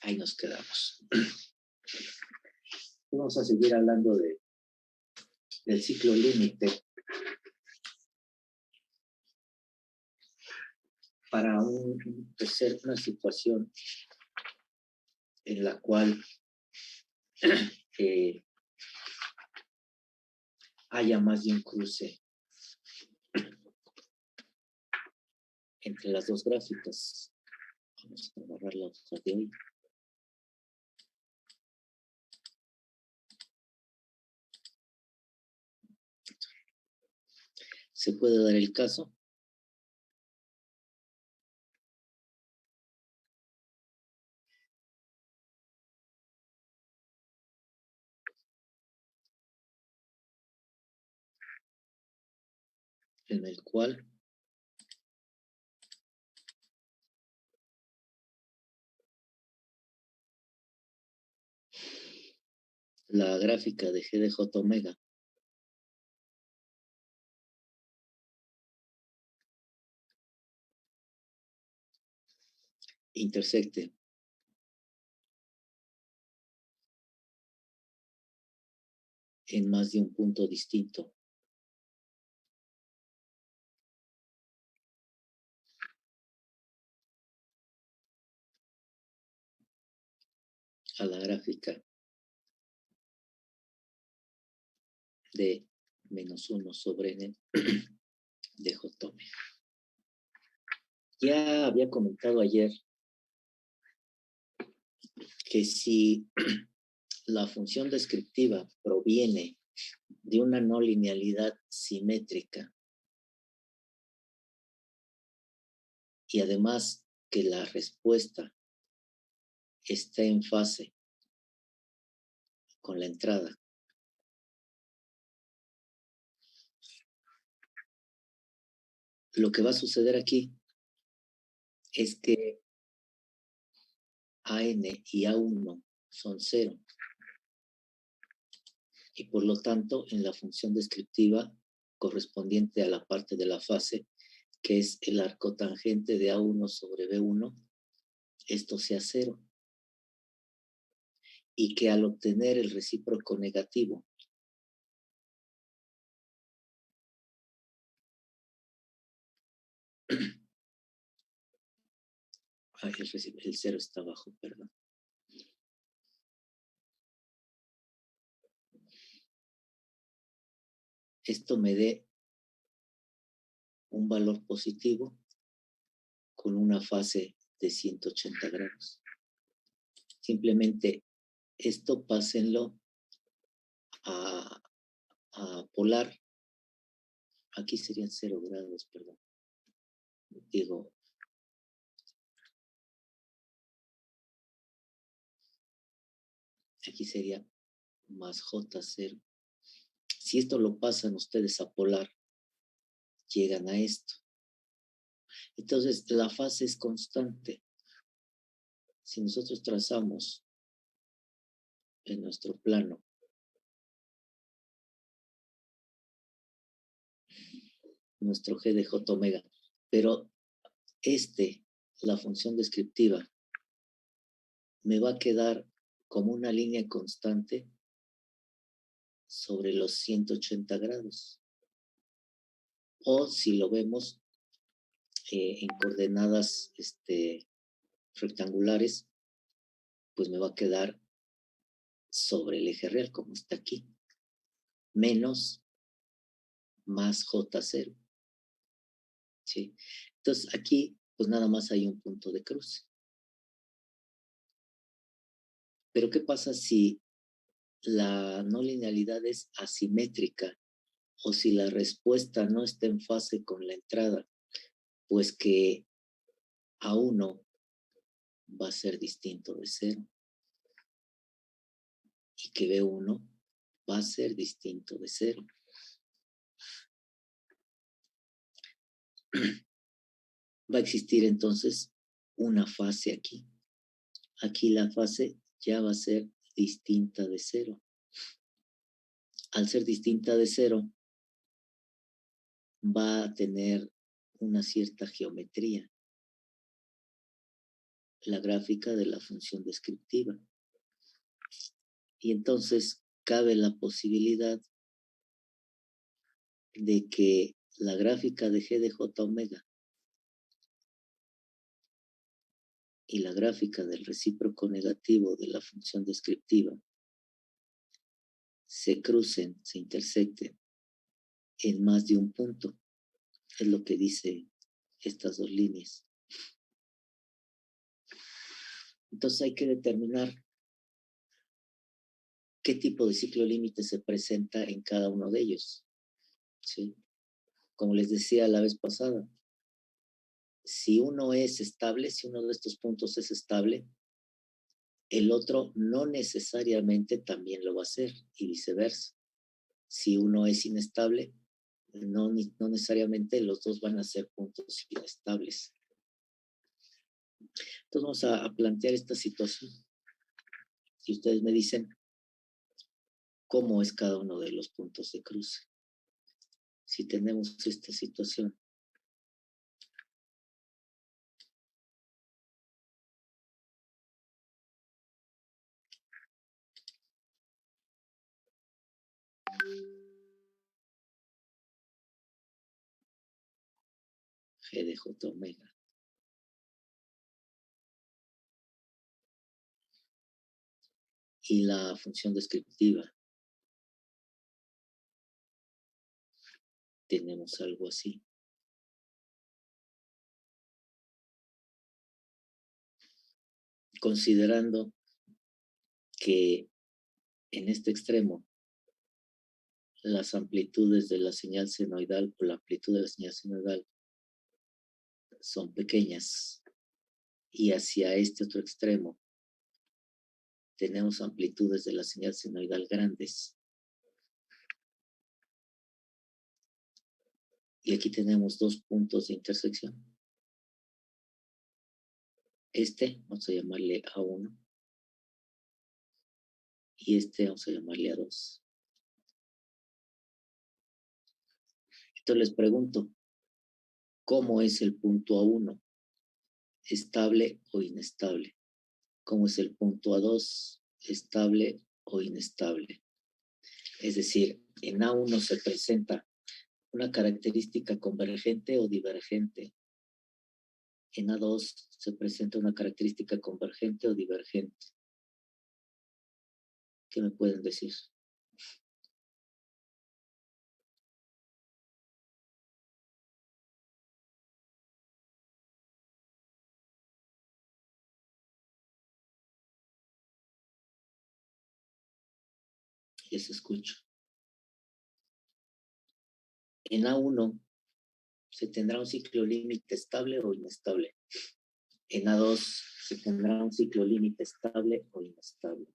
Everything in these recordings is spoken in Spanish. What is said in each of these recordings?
ahí nos quedamos. Vamos a seguir hablando del ciclo límite para ser una situación en la cual haya más de un cruce entre las dos gráficas. Vamos a agarrar la hoja de hoy. Se puede dar el caso en el cual la gráfica de G de J omega intersecte en más de un punto distinto a la gráfica de menos 1 sobre n de J omega. Ya había comentado ayer que si la función descriptiva proviene de una no linealidad simétrica y además que la respuesta está en fase con la entrada, lo que va a suceder aquí es que AN y A1 son 0 y por lo tanto en la función descriptiva correspondiente a la parte de la fase, que es el arco tangente de A1 sobre B1, esto sea 0. Y que al obtener el recíproco negativo, el 0 está abajo, perdón. Esto me dé un valor positivo con una fase de 180 grados. Simplemente esto pásenlo a polar. Aquí serían 0 grados, perdón. Digo, aquí sería más J0. Si esto lo pasan ustedes a polar, llegan a esto. Entonces, la fase es constante. Si nosotros trazamos en nuestro plano nuestro G de J omega, pero la función descriptiva, me va a quedar como una línea constante sobre los 180 grados. O si lo vemos en coordenadas rectangulares, pues me va a quedar sobre el eje real, como está aquí, menos más J0. ¿Sí? Entonces aquí, pues nada más hay un punto de cruce. Pero ¿qué pasa si la no linealidad es asimétrica o si la respuesta no está en fase con la entrada? Pues que A1 va a ser distinto de 0 y que B1 va a ser distinto de 0. Va a existir entonces una fase aquí. Aquí la fase ya va a ser distinta de 0. Al ser distinta de 0, va a tener una cierta geometría. la gráfica de la función descriptiva. Y entonces cabe la posibilidad de que la gráfica de G de J omega y la gráfica del recíproco negativo de la función descriptiva se crucen, se intersecten en más de un punto. Es lo que dice estas dos líneas. Entonces hay que determinar qué tipo de ciclo límite se presenta en cada uno de ellos. ¿Sí? Como les decía la vez pasada, si uno es estable, si uno de estos puntos es estable, el otro no necesariamente también lo va a hacer y viceversa. Si uno es inestable, no necesariamente los dos van a ser puntos inestables. Entonces vamos a plantear esta situación. Si ustedes me dicen cómo es cada uno de los puntos de cruce. Si tenemos esta situación, G de J omega y la función descriptiva, tenemos algo así. Considerando que en este extremo las amplitudes de la señal senoidal o la amplitud de la señal senoidal son pequeñas y hacia este otro extremo tenemos amplitudes de la señal senoidal grandes. Y aquí tenemos dos puntos de intersección. Este vamos a llamarle A1 y este vamos a llamarle A2. Entonces les pregunto, ¿cómo es el punto A1? ¿Estable o inestable? ¿Cómo es el punto A2? ¿Estable o inestable? Es decir, en A1 se presenta una característica convergente o divergente. En A2 se presenta una característica convergente o divergente. ¿Qué me pueden decir? Les escucho. En A1 se tendrá un ciclo límite estable o inestable. En A2 se tendrá un ciclo límite estable o inestable.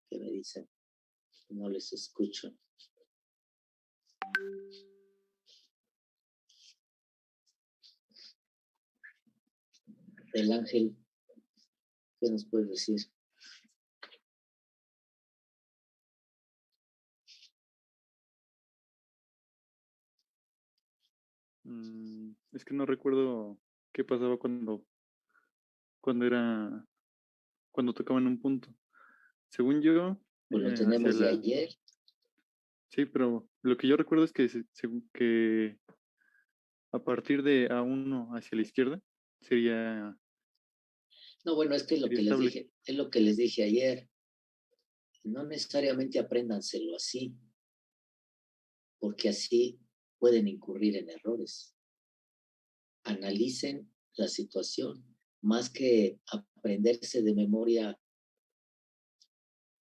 ¿Qué me dicen? No les escucho. El Ángel, ¿qué nos puedes decir? Es que no recuerdo qué pasaba cuando tocaban un punto. Según yo, Pues lo hacia tenemos de la... ayer. Sí, pero lo que yo recuerdo es que, que a partir de A1 hacia la izquierda sería No, bueno, es que lo que les estable. dije, es lo que les dije ayer. No necesariamente apréndanselo así, porque así pueden incurrir en errores. Analicen la situación, más que aprenderse de memoria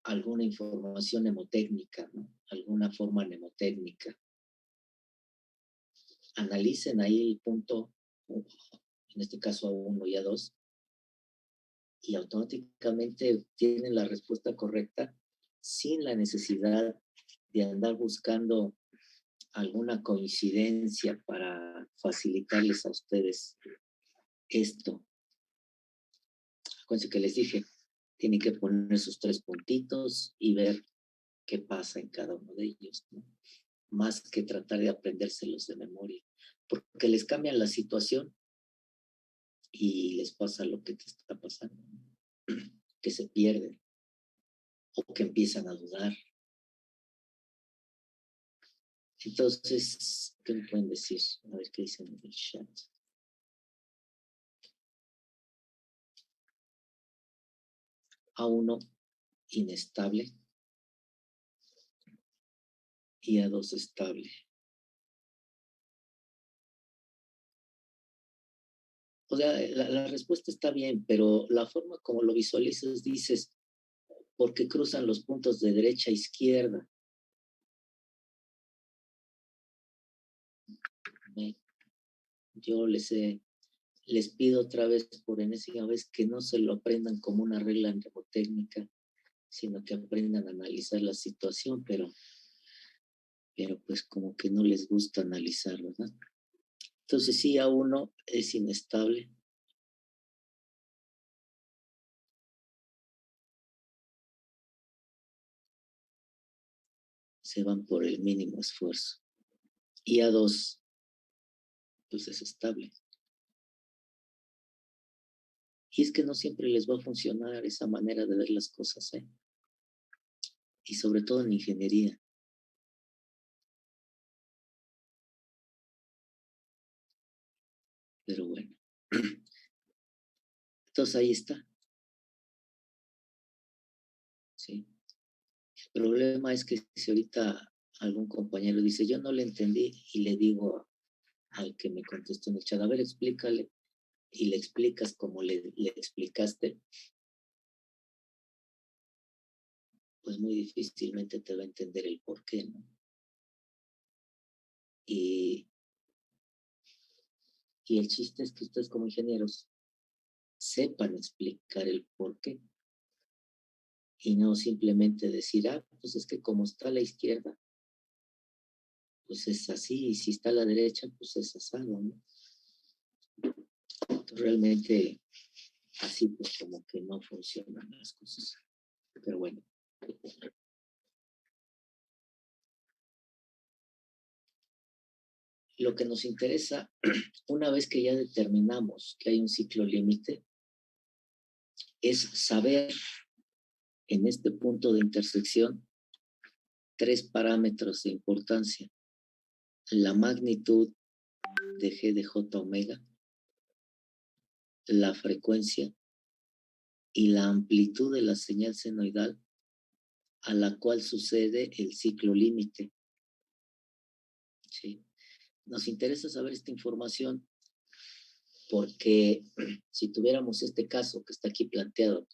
alguna información mnemotécnica, ¿no? Alguna forma mnemotécnica. Analicen ahí el punto, en este caso A1 y A2, y automáticamente tienen la respuesta correcta sin la necesidad de andar buscando alguna coincidencia para facilitarles a ustedes esto. Acuérdense que les dije, tienen que poner sus 3 puntitos y ver qué pasa en cada uno de ellos, ¿no? Más que tratar de aprendérselos de memoria, porque les cambian la situación y les pasa lo que te está pasando, ¿no? Que se pierden o que empiezan a dudar. Entonces, ¿qué me pueden decir? A ver qué dicen en el chat. A1 inestable y A2 estable. O sea, la respuesta está bien, pero la forma como lo visualizas, dices, porque cruzan los puntos de derecha a izquierda. Yo les pido otra vez por enésima vez que no se lo aprendan como una regla mnemotécnica, sino que aprendan a analizar la situación, pero pues como que no les gusta analizar, ¿verdad? Entonces sí, A1 es inestable. Se van por el mínimo esfuerzo. Y A2, pues es estable. Y es que no siempre les va a funcionar esa manera de ver las cosas, ¿eh? Y sobre todo en ingeniería. Pero bueno. Entonces ahí está. ¿Sí? El problema es que si ahorita algún compañero dice, yo no le entendí, y le digo al que me contestó en el chat, a ver, explícale, y le explicas como le explicaste, pues muy difícilmente te va a entender el por qué, ¿no? Y el chiste es que ustedes como ingenieros sepan explicar el por qué y no simplemente decir, pues es que como está a la izquierda, pues es así, y si está a la derecha, pues es asado, ¿no? Entonces, realmente así pues como que no funcionan las cosas. Pero bueno. Lo que nos interesa, una vez que ya determinamos que hay un ciclo límite, es saber en este punto de intersección 3 parámetros de importancia. La magnitud de G de J omega, la frecuencia y la amplitud de la señal senoidal a la cual sucede el ciclo límite. ¿Sí? Nos interesa saber esta información porque si tuviéramos este caso que está aquí planteado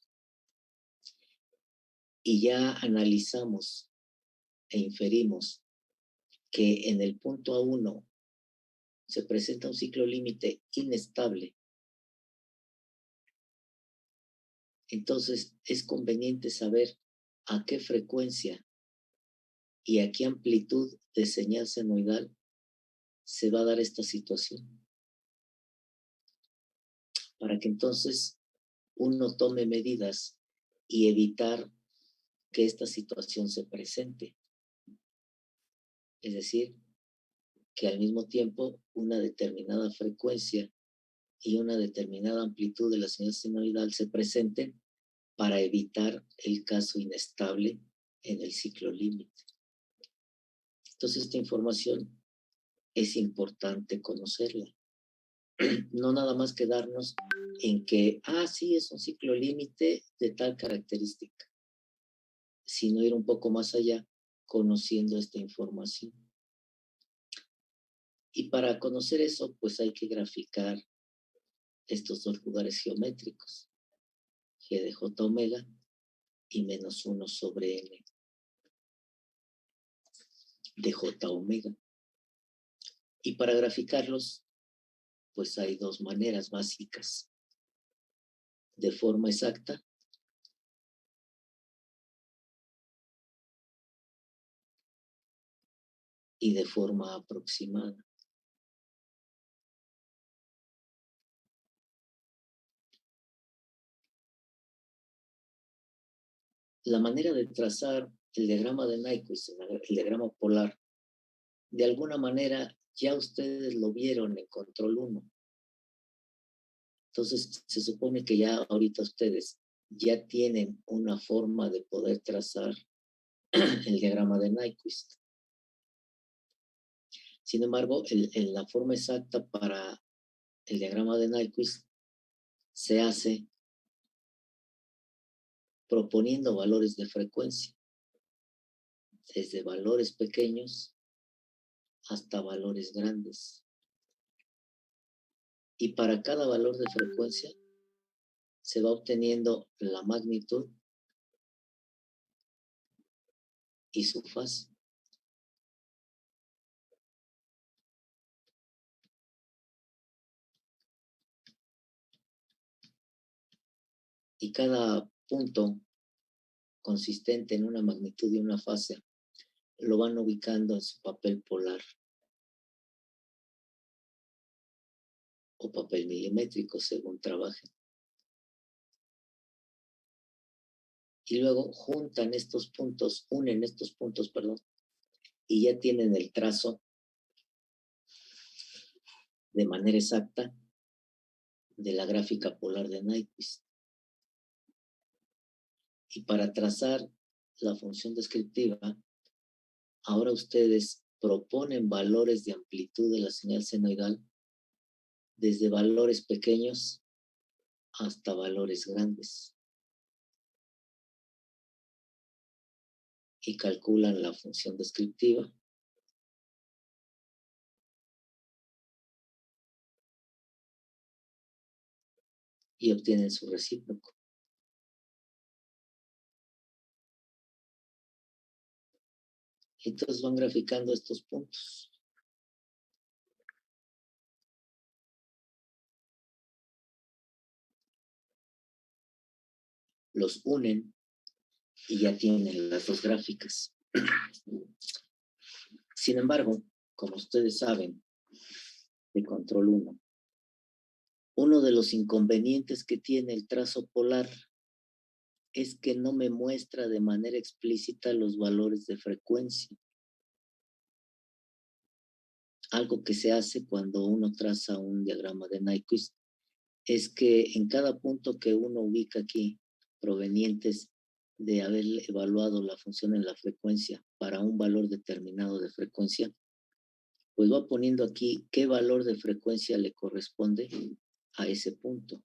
y ya analizamos e inferimos que en el punto A1 se presenta un ciclo límite inestable, entonces es conveniente saber a qué frecuencia y a qué amplitud de señal senoidal se va a dar esta situación, para que entonces uno tome medidas y evitar que esta situación se presente. Es decir, que al mismo tiempo una determinada frecuencia y una determinada amplitud de la señal senoidal se presenten para evitar el caso inestable en el ciclo límite. Entonces, esta información es importante conocerla. No nada más quedarnos en que, sí, es un ciclo límite de tal característica, sino ir un poco más allá conociendo esta información. Y para conocer eso, pues hay que graficar estos 2 lugares geométricos, G de J omega y menos 1 sobre N de J omega. Y para graficarlos, pues hay 2 maneras básicas. De forma exacta y de forma aproximada. la manera de trazar el diagrama de Nyquist, el diagrama polar, de alguna manera ya ustedes lo vieron en control 1. Entonces, se supone que ya ahorita ustedes ya tienen una forma de poder trazar el diagrama de Nyquist. Sin embargo, en la forma exacta para el diagrama de Nyquist se hace proponiendo valores de frecuencia, desde valores pequeños hasta valores grandes. Y para cada valor de frecuencia se va obteniendo la magnitud y su fase. Y cada punto consistente en una magnitud y una fase lo van ubicando en su papel polar o papel milimétrico según trabajen. Y luego juntan estos puntos, unen estos puntos, perdón, y ya tienen el trazo de manera exacta de la gráfica polar de Nyquist. Y para trazar la función descriptiva, ahora ustedes proponen valores de amplitud de la señal senoidal desde valores pequeños hasta valores grandes. Y calculan la función descriptiva. Y obtienen su recíproco. Entonces van graficando estos puntos. Los unen y ya tienen las dos gráficas. Sin embargo, como ustedes saben, de control 1, uno de los inconvenientes que tiene el trazo polar es que no me muestra de manera explícita los valores de frecuencia. Algo que se hace cuando uno traza un diagrama de Nyquist es que en cada punto que uno ubica aquí, provenientes de haber evaluado la función en la frecuencia para un valor determinado de frecuencia, pues va poniendo aquí qué valor de frecuencia le corresponde a ese punto.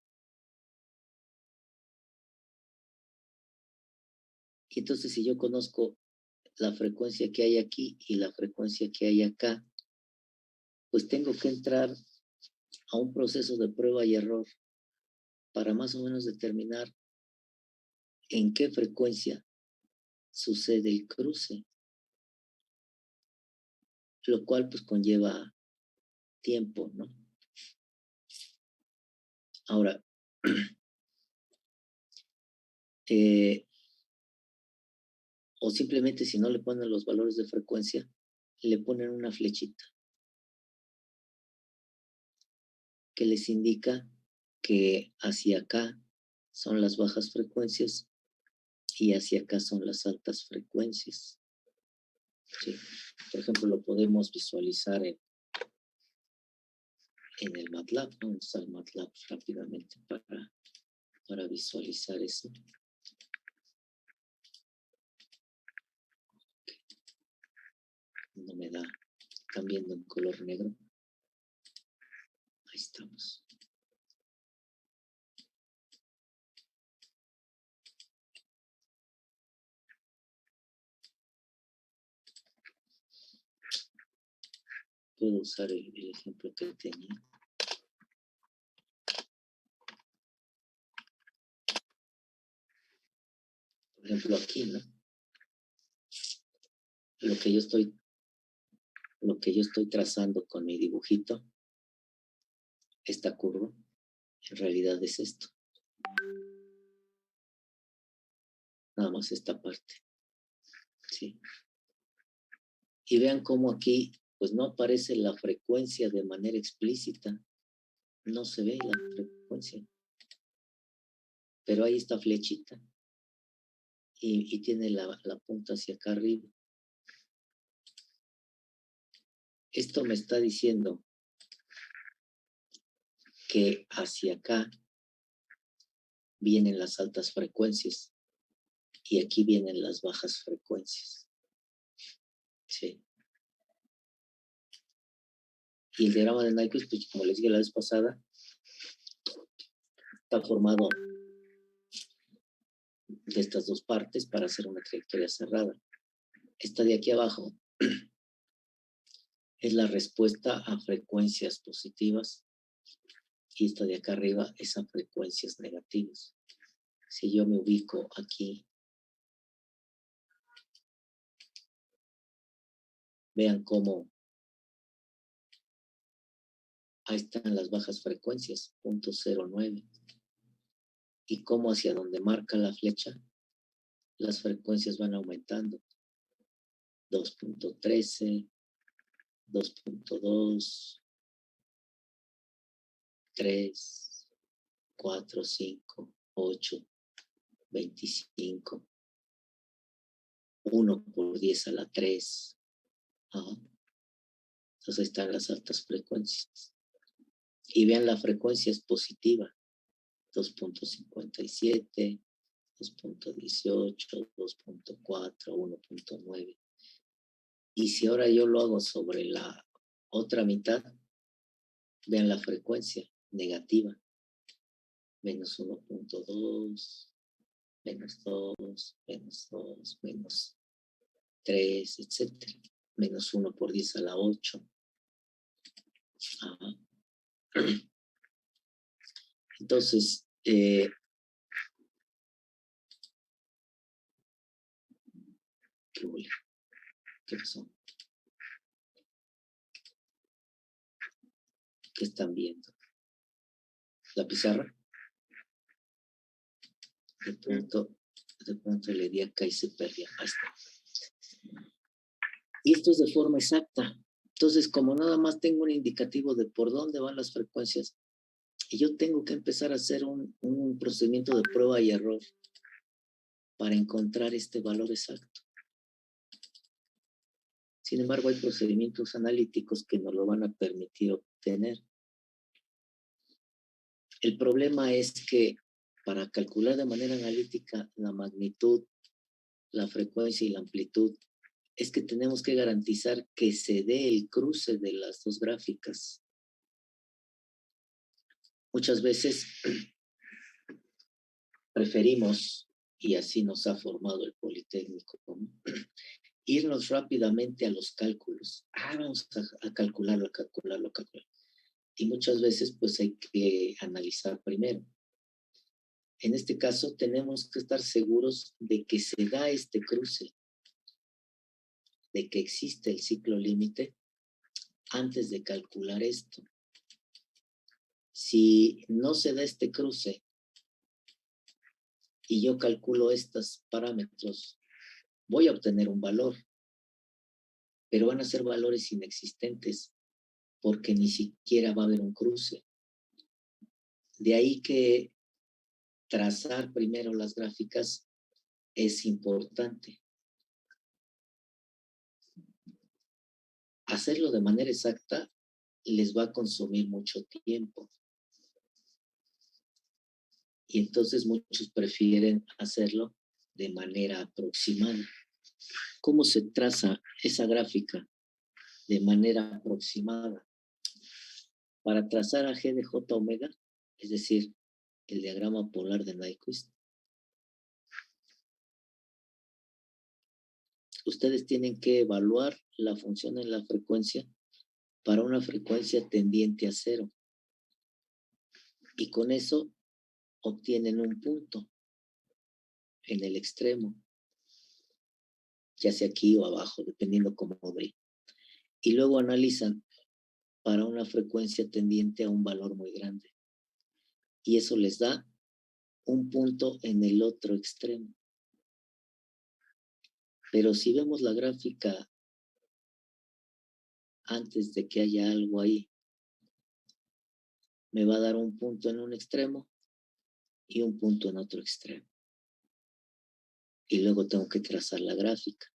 Y entonces, si yo conozco la frecuencia que hay aquí y la frecuencia que hay acá, pues tengo que entrar a un proceso de prueba y error para más o menos determinar en qué frecuencia sucede el cruce, lo cual pues conlleva tiempo, ¿no? Ahora, o simplemente si no le ponen los valores de frecuencia, le ponen una flechita que les indica que hacia acá son las bajas frecuencias y hacia acá son las altas frecuencias. ¿Sí? Por ejemplo, lo podemos visualizar en el MATLAB, ¿no? Vamos al MATLAB rápidamente para visualizar eso. No me da, cambiando en color negro. Ahí estamos. Puedo usar el ejemplo que tenía. Por ejemplo, aquí, ¿no? Lo que yo estoy trazando con mi dibujito, esta curva, en realidad es esto. Nada más esta parte. ¿Sí? Y vean cómo aquí, pues no aparece la frecuencia de manera explícita. No se ve la frecuencia. Pero hay esta flechita. y tiene la punta hacia acá arriba. Esto me está diciendo que hacia acá vienen las altas frecuencias y aquí vienen las bajas frecuencias. Sí. Y el diagrama de Nyquist, pues como les dije la vez pasada, está formado de estas dos partes para hacer una trayectoria cerrada. Esta de aquí abajo es la respuesta a frecuencias positivas y esta de acá arriba es a frecuencias negativas. Si yo me ubico aquí, vean cómo ahí están las bajas frecuencias, 0.09, y cómo hacia donde marca la flecha, las frecuencias van aumentando. 2.13, 2.2, 3, 4, 5, 8, 25, 1 por 10 a la 3. Entonces ahí están las altas frecuencias. Y vean la frecuencia es positiva. 2.57, 2.18, 2.4, 1.9. Y si ahora yo lo hago sobre la otra mitad, vean la frecuencia negativa. Menos 1.2, menos 2, menos 2, menos 3, etc. Menos 1 por 10 a la 8. Entonces, ¿qué pasó? ¿Qué están viendo? ¿La pizarra? De pronto le di acá y se perdió. Ahí está. Y esto es de forma exacta. Entonces, como nada más tengo un indicativo de por dónde van las frecuencias, y yo tengo que empezar a hacer un procedimiento de prueba y error para encontrar este valor exacto. Sin embargo, hay procedimientos analíticos que nos lo van a permitir obtener. El problema es que para calcular de manera analítica la magnitud, la frecuencia y la amplitud, es que tenemos que garantizar que se dé el cruce de las dos gráficas. Muchas veces preferimos, y así nos ha formado el Politécnico, ¿no? Irnos rápidamente a los cálculos. Vamos a calcularlo. Y muchas veces pues hay que analizar primero. En este caso tenemos que estar seguros de que se da este cruce, de que existe el ciclo límite antes de calcular esto. Si no se da este cruce y yo calculo estos parámetros, voy a obtener un valor, pero van a ser valores inexistentes porque ni siquiera va a haber un cruce. De ahí que trazar primero las gráficas es importante. Hacerlo de manera exacta les va a consumir mucho tiempo. Y entonces muchos prefieren hacerlo de manera aproximada. ¿Cómo se traza esa gráfica? De manera aproximada. Para trazar a G de J omega, es decir, el diagrama polar de Nyquist, ustedes tienen que evaluar la función en la frecuencia para una frecuencia tendiente a 0. Y con eso obtienen un punto en el extremo, ya sea aquí o abajo, dependiendo cómo ve. Y luego analizan para una frecuencia tendiente a un valor muy grande. Y eso les da un punto en el otro extremo. Pero si vemos la gráfica antes de que haya algo ahí, me va a dar un punto en un extremo y un punto en otro extremo. y luego tengo que trazar la gráfica.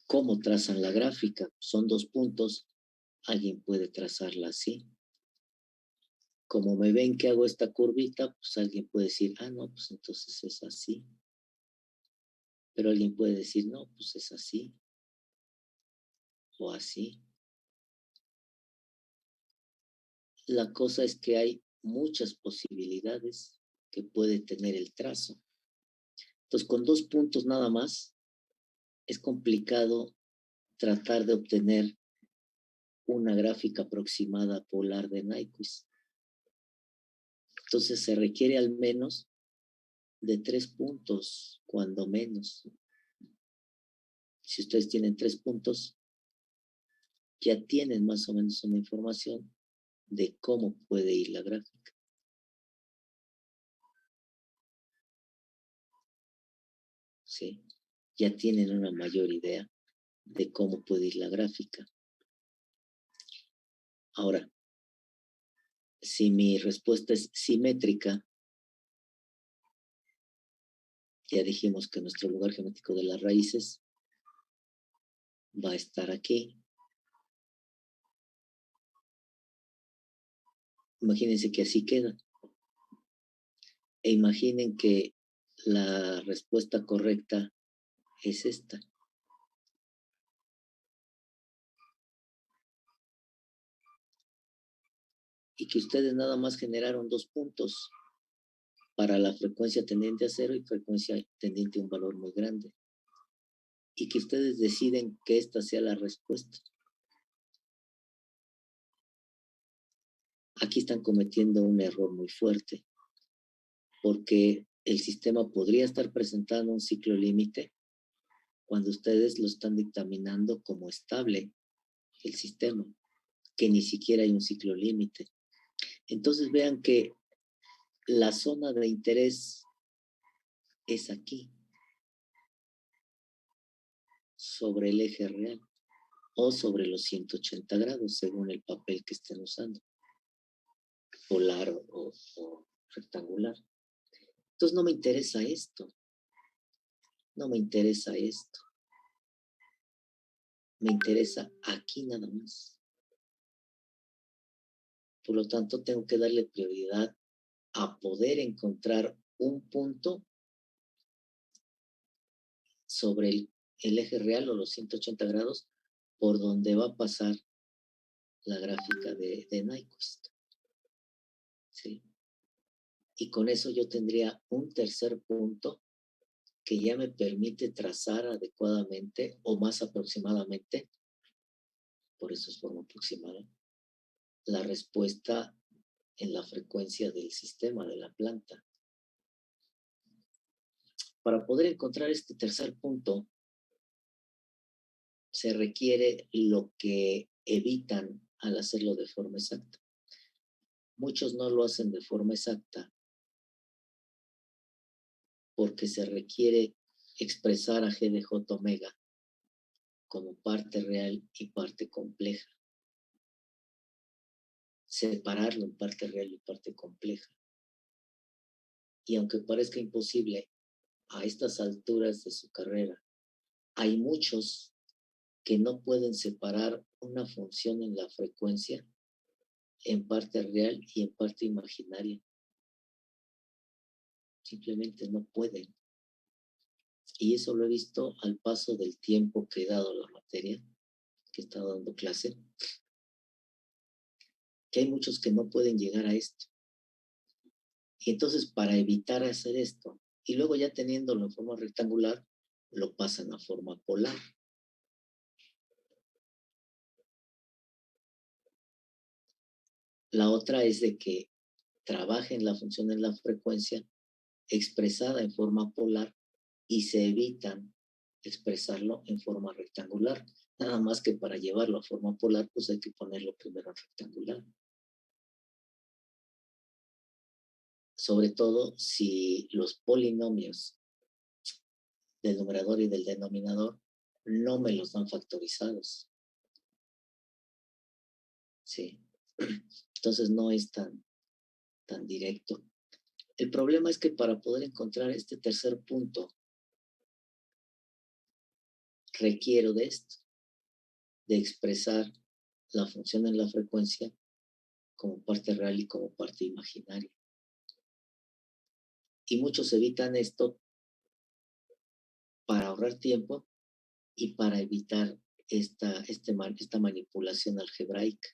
¿Cómo trazan la gráfica? Son 2 puntos, alguien puede trazarla así. Como me ven que hago esta curvita, pues alguien puede decir, no, pues entonces es así. Pero alguien puede decir, no, pues es así. O así. La cosa es que hay muchas posibilidades que puede tener el trazo. Entonces, con 2 puntos nada más, es complicado tratar de obtener una gráfica aproximada polar de Nyquist. Entonces, se requiere al menos de 3 puntos, cuando menos. Si ustedes tienen 3 puntos, ya tienen más o menos una información de cómo puede ir la gráfica. ¿Sí? Ya tienen una mayor idea de cómo puede ir la gráfica. Ahora, si mi respuesta es simétrica, ya dijimos que nuestro lugar geométrico de las raíces va a estar aquí. Imagínense que así queda. E imaginen que la respuesta correcta es esta. Y que ustedes nada más generaron 2 puntos para la frecuencia tendiente a 0 y frecuencia tendiente a un valor muy grande. Y que ustedes deciden que esta sea la respuesta. Aquí están cometiendo un error muy fuerte, porque el sistema podría estar presentando un ciclo límite cuando ustedes lo están dictaminando como estable, el sistema, que ni siquiera hay un ciclo límite. Entonces vean que la zona de interés es aquí, sobre el eje real, o sobre los 180 grados, según el papel que estén usando, polar o rectangular. Entonces no me interesa esto, no me interesa esto, me interesa aquí nada más. Por lo tanto, tengo que darle prioridad a poder encontrar un punto sobre el eje real o los 180 grados por donde va a pasar la gráfica de Nyquist. ¿Sí? Y con eso yo tendría un tercer punto que ya me permite trazar adecuadamente o más aproximadamente, por eso es forma aproximada, la respuesta en la frecuencia del sistema de la planta. Para poder encontrar este tercer punto, se requiere lo que evitan al hacerlo de forma exacta. Muchos no lo hacen de forma exacta porque se requiere expresar a G de J omega como parte real y parte compleja. Separarlo en parte real y parte compleja. Y aunque parezca imposible, a estas alturas de su carrera, hay muchos que no pueden separar una función en la frecuencia en parte real y en parte imaginaria. Simplemente no pueden. Y eso lo he visto al paso del tiempo que he dado la materia, que he estado dando clase, que hay muchos que no pueden llegar a esto. Y entonces, para evitar hacer esto, y luego ya teniéndolo en forma rectangular, lo pasan a forma polar. La otra es de que trabajen la función en la frecuencia expresada en forma polar y se evitan expresarlo en forma rectangular. Nada más que para llevarlo a forma polar, pues hay que ponerlo primero en rectangular. Sobre todo si los polinomios del numerador y del denominador no me los dan factorizados. ¿Sí? Entonces no es tan directo. El problema es que para poder encontrar este tercer punto, requiero de esto, de expresar la función en la frecuencia como parte real y como parte imaginaria. Y muchos evitan esto para ahorrar tiempo y para evitar esta manipulación algebraica.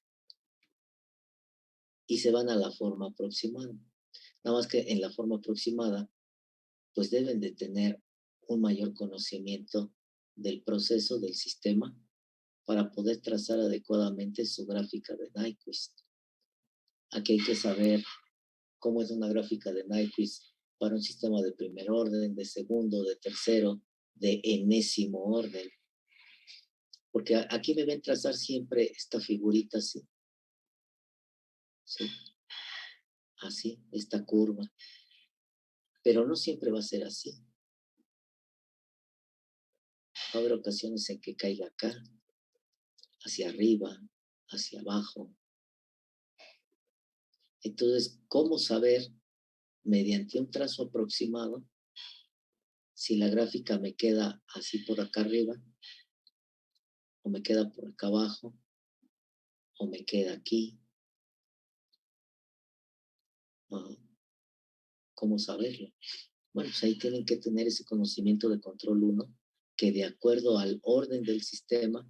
Y se van a la forma aproximada. Nada más que en la forma aproximada, pues deben de tener un mayor conocimiento del proceso del sistema para poder trazar adecuadamente su gráfica de Nyquist. Aquí hay que saber cómo es una gráfica de Nyquist para un sistema de primer orden, de segundo, de tercero, de enésimo orden. Porque aquí me ven trazar siempre esta figurita así. ¿Sí? Así, esta curva. Pero no siempre va a ser así. Va a haber ocasiones en que caiga acá, hacia arriba, hacia abajo. Entonces, ¿cómo saber mediante un trazo aproximado si la gráfica me queda así por acá arriba, o me queda por acá abajo, o me queda aquí? ¿Cómo saberlo? Bueno, pues ahí tienen que tener ese conocimiento de control 1, que de acuerdo al orden del sistema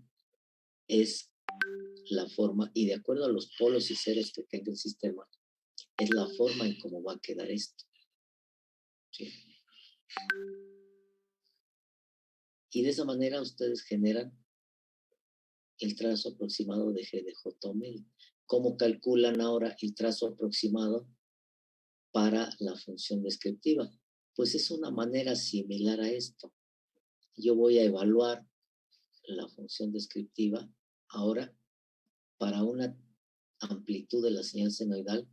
es la forma, y de acuerdo a los polos y seres que tenga el sistema, es la forma en cómo va a quedar esto. ¿Sí? Y de esa manera ustedes generan el trazo aproximado de G de J omega. ¿Cómo calculan ahora el trazo aproximado para la función descriptiva? Pues es una manera similar a esto. Yo voy a evaluar la función descriptiva ahora para una amplitud de la señal senoidal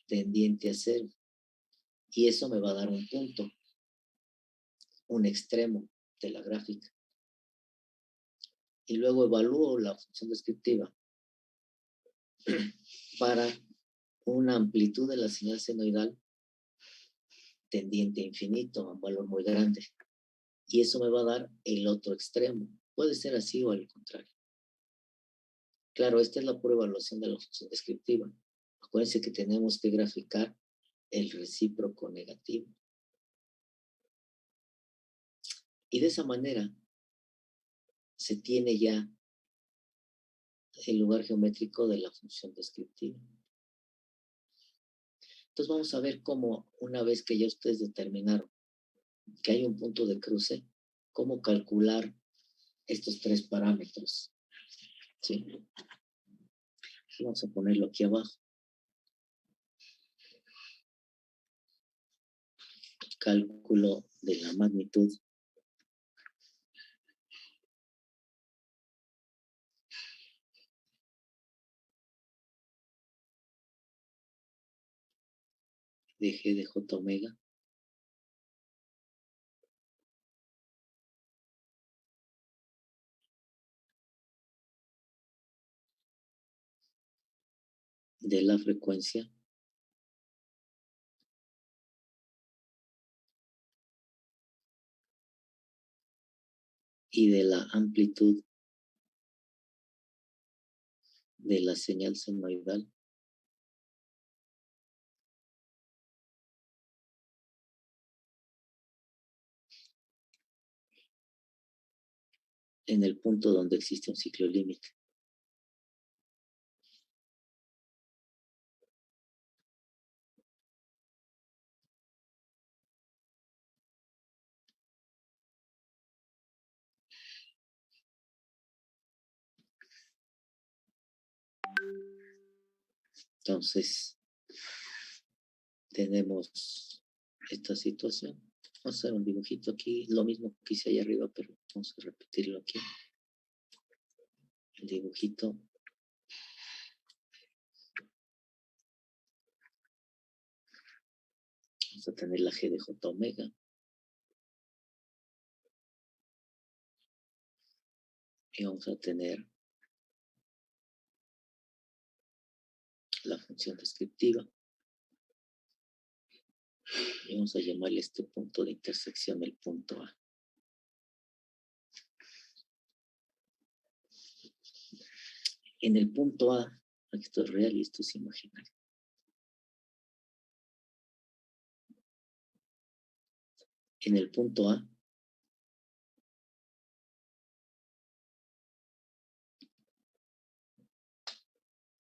tendiente a cero. Y eso me va a dar un punto, un extremo de la gráfica. Y luego evalúo la función descriptiva para una amplitud de la señal senoidal tendiente a infinito, a un valor muy grande. Y eso me va a dar el otro extremo. Puede ser así o al contrario. Claro, esta es la pura evaluación de la función descriptiva. Acuérdense que tenemos que graficar el recíproco negativo. Y de esa manera se tiene ya el lugar geométrico de la función descriptiva. Entonces vamos a ver cómo, una vez que ya ustedes determinaron que hay un punto de cruce, cómo calcular estos tres parámetros. ¿Sí? Vamos a ponerlo aquí abajo. Cálculo de la magnitud de G de J omega de la frecuencia y de la amplitud de la señal senoidal en el punto donde existe un ciclo límite. Entonces, tenemos esta situación. Vamos a hacer un dibujito aquí, lo mismo que hice allá arriba, pero vamos a repetirlo aquí. El dibujito. Vamos a tener la G de J omega. Y vamos a tener la función descriptiva. Y vamos a llamarle este punto de intersección el punto A. En el punto A, aquí esto es real y esto es imaginario. En el punto A,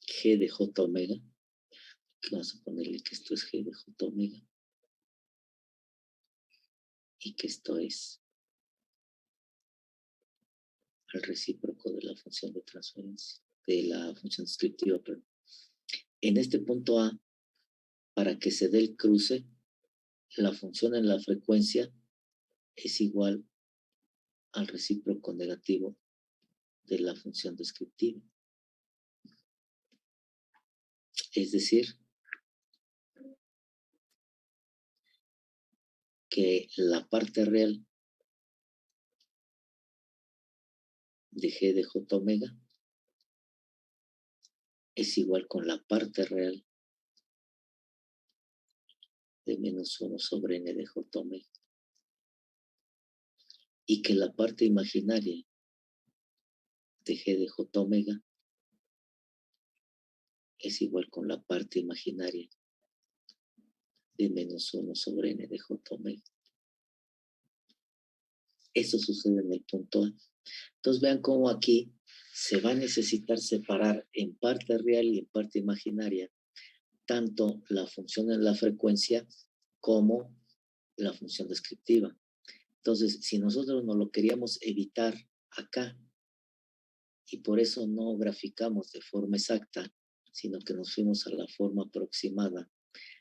G de J omega, vamos a ponerle que esto es G de J omega, y que esto es el recíproco de la función de transferencia, de la función descriptiva, perdón. En este punto A, para que se dé el cruce, la función en la frecuencia es igual al recíproco negativo de la función descriptiva. Es decir, que la parte real de G de J omega es igual con la parte real de menos 1 sobre n de J omega. Y que la parte imaginaria de G de J omega es igual con la parte imaginaria de menos 1 sobre n de J omega. Eso sucede en el punto A. Entonces vean cómo aquí se va a necesitar separar en parte real y en parte imaginaria tanto la función en la frecuencia como la función descriptiva. Entonces, si nosotros no lo queríamos evitar acá, y por eso no graficamos de forma exacta, sino que nos fuimos a la forma aproximada,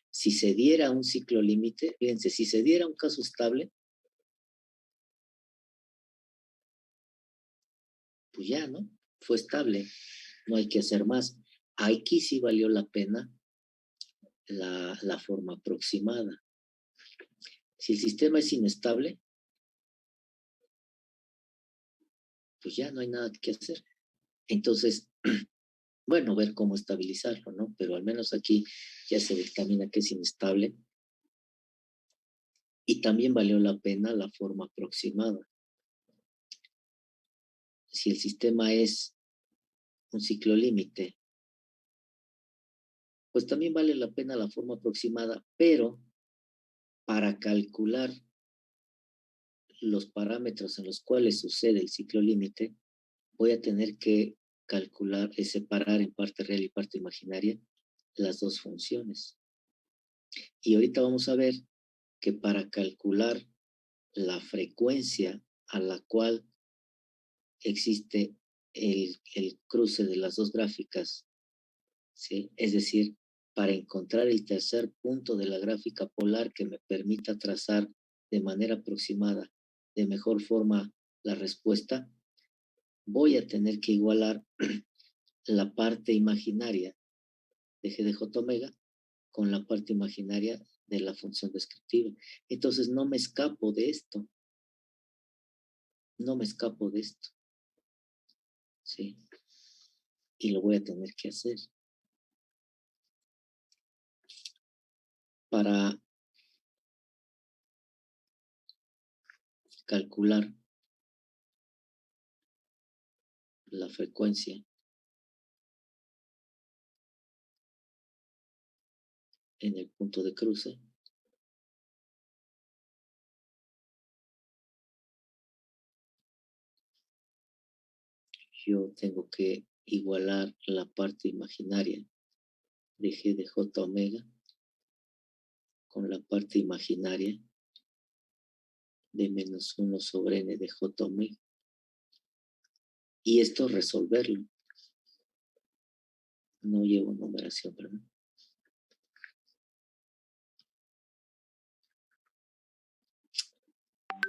si se diera un ciclo límite, fíjense, si se diera un caso estable, pues ya, ¿no? Fue estable, no hay que hacer más. Aquí sí valió la pena la forma aproximada. Si el sistema es inestable, pues ya no hay nada que hacer. Entonces, bueno, ver cómo estabilizarlo, ¿no? Pero al menos aquí ya se dictamina que es inestable. Y también valió la pena la forma aproximada. Si el sistema es un ciclo límite, pues también vale la pena la forma aproximada, pero para calcular los parámetros en los cuales sucede el ciclo límite, voy a tener que calcular, separar en parte real y parte imaginaria las dos funciones. Y ahorita vamos a ver que para calcular la frecuencia a la cual existe el cruce de las dos gráficas, ¿sí? Es decir, para encontrar el tercer punto de la gráfica polar que me permita trazar de manera aproximada, de mejor forma, la respuesta, voy a tener que igualar la parte imaginaria de G de J omega con la parte imaginaria de la función descriptiva. Entonces no me escapo de esto. No me escapo de esto. ¿Sí? Y lo voy a tener que hacer. Para calcular la frecuencia en el punto de cruce, yo tengo que igualar la parte imaginaria de G de J omega con la parte imaginaria de menos 1 sobre n de J omega. Y esto resolverlo. No llevo numeración, ¿verdad?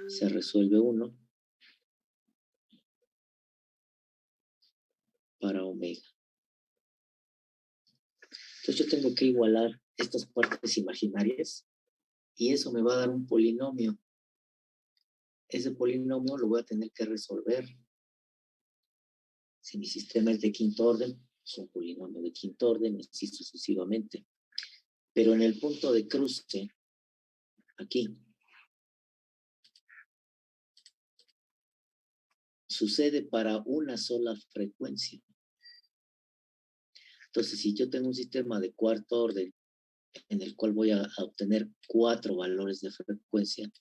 Se resuelve 1 para omega. Entonces yo tengo que igualar estas partes imaginarias y eso me va a dar un polinomio. Ese polinomio lo voy a tener que resolver. Si mi sistema es de quinto orden, es un polinomio de quinto orden, así sucesivamente. Pero en el punto de cruce, aquí, sucede para una sola frecuencia. Entonces, si yo tengo un sistema de cuarto orden en el cual voy a obtener 4 valores de frecuencia,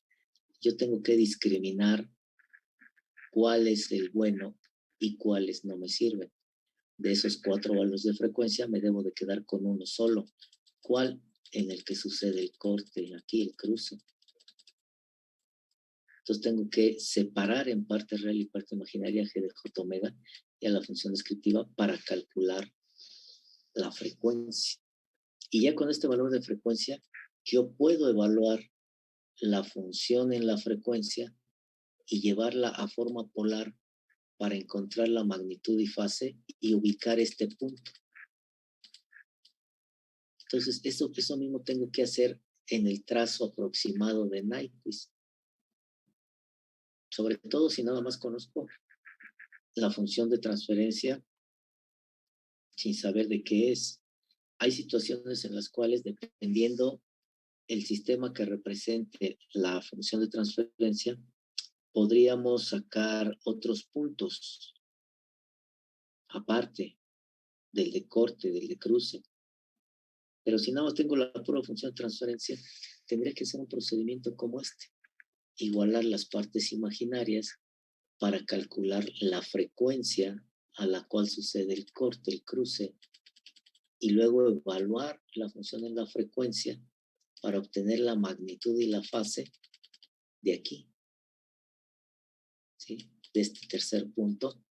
yo tengo que discriminar cuál es el bueno y cuáles no me sirven. De esos 4 valores de frecuencia me debo de quedar con uno solo. ¿Cuál? En el que sucede el corte, aquí el cruce. Entonces tengo que separar en parte real y parte imaginaria G de J omega y a la función descriptiva para calcular la frecuencia. Y ya con este valor de frecuencia, yo puedo evaluar la función en la frecuencia y llevarla a forma polar para encontrar la magnitud y fase y ubicar este punto. Entonces, eso mismo tengo que hacer en el trazo aproximado de Nyquist. Sobre todo si nada más conozco la función de transferencia sin saber de qué es. Hay situaciones en las cuales, dependiendo el sistema que represente la función de transferencia, podríamos sacar otros puntos aparte del de corte, del de cruce. Pero si nada más tengo la pura función de transferencia, tendría que ser un procedimiento como este. Igualar las partes imaginarias para calcular la frecuencia a la cual sucede el corte, el cruce, y luego evaluar la función en la frecuencia para obtener la magnitud y la fase de aquí, ¿sí? De este tercer punto,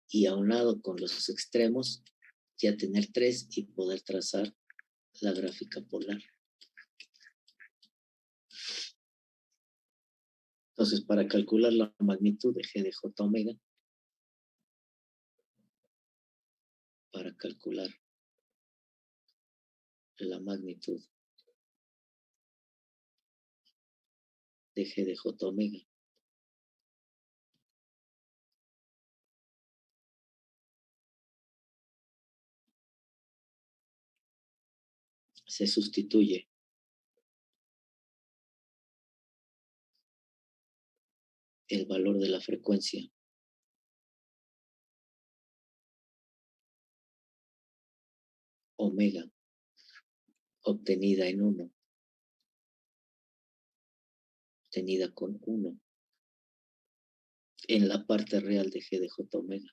y aunado con los extremos, ya tener 3 y poder trazar la gráfica polar. Entonces, para calcular la magnitud de G de J omega, para calcular la magnitud de G de J omega, se sustituye el valor de la frecuencia omega obtenida en 1, obtenida con 1, en la parte real de G de J omega.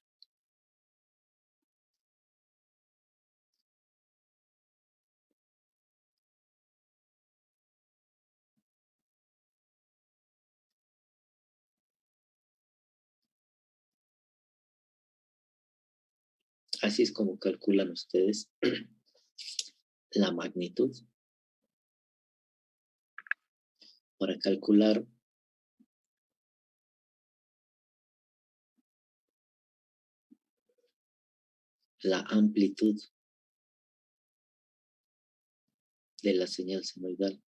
Así es como calculan ustedes la magnitud. Para calcular la amplitud de la señal senoidal,